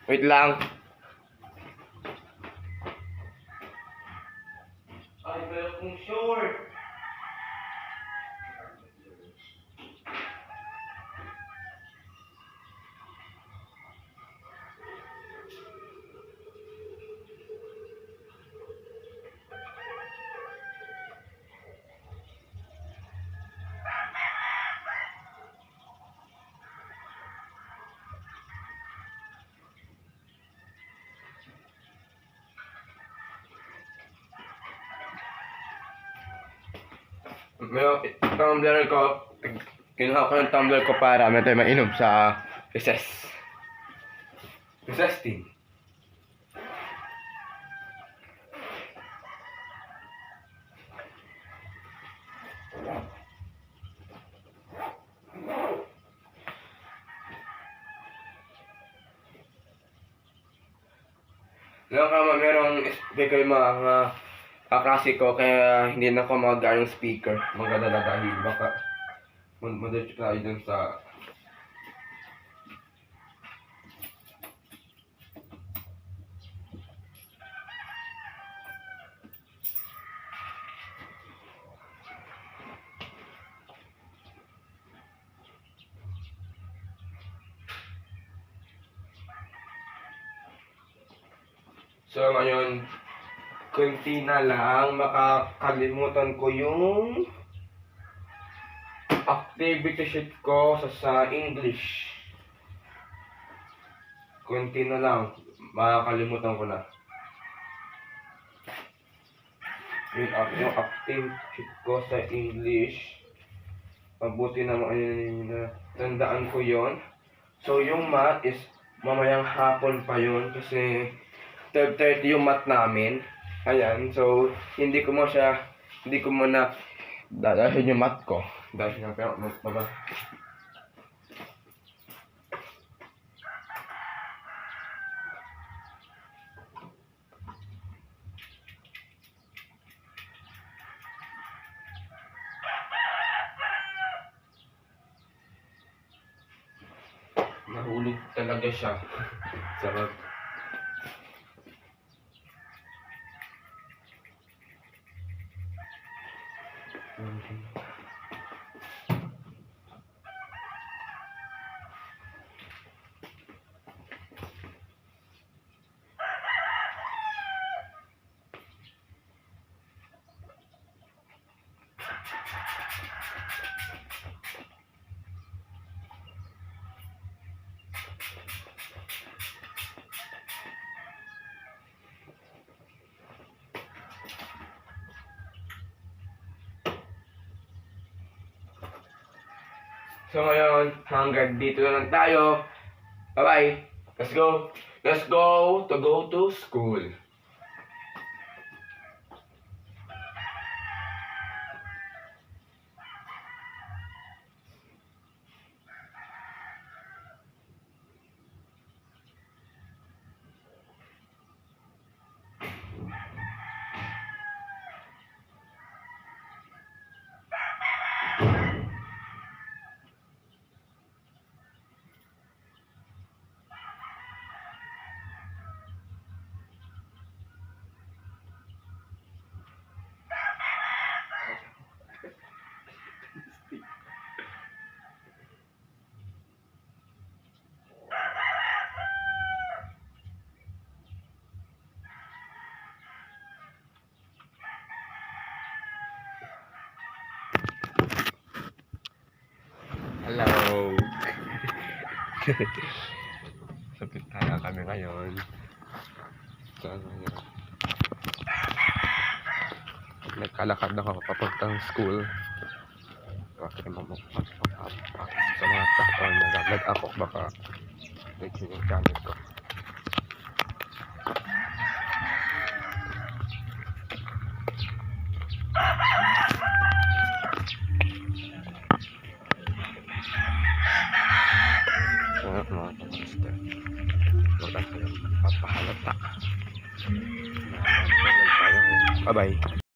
Wait lang. Ay, pero kung short. May tumbler ko. Kinuha ko yung tumbler ko para may tayo mainom sa recess. Recess team. Merong speaker yung mga kaklase ko, kaya hindi na ako mag-gaya ng speaker. Magdadala dahil baka madali tayo dun sa... So ngayon, kunti na lang, makakalimutan ko yung activity sheet ko sa English. Kunti na lang, makakalimutan ko na. Yung activity sheet ko sa English, mabuti naman tandaan ko yon. So yung math is mamayang hapon pa yon kasi 12:30 yung math namin. Ayan, so hindi ko muna dadahin yung math ko. Dahil nga pero baba. Nahulog talaga siya. Sarap. So ngayon, hanggang dito na lang tayo. Bye-bye. Let's go. Let's go to school. Hello. Sapit tayo kami ngayon. Saan ngayon? Nagkalakad ako papuntang school. Bakit naman sa mga takpan nag-vlog ako baka naging yung channel ko. Mga pamaster. Magkakaroon papahalata. Bye-bye.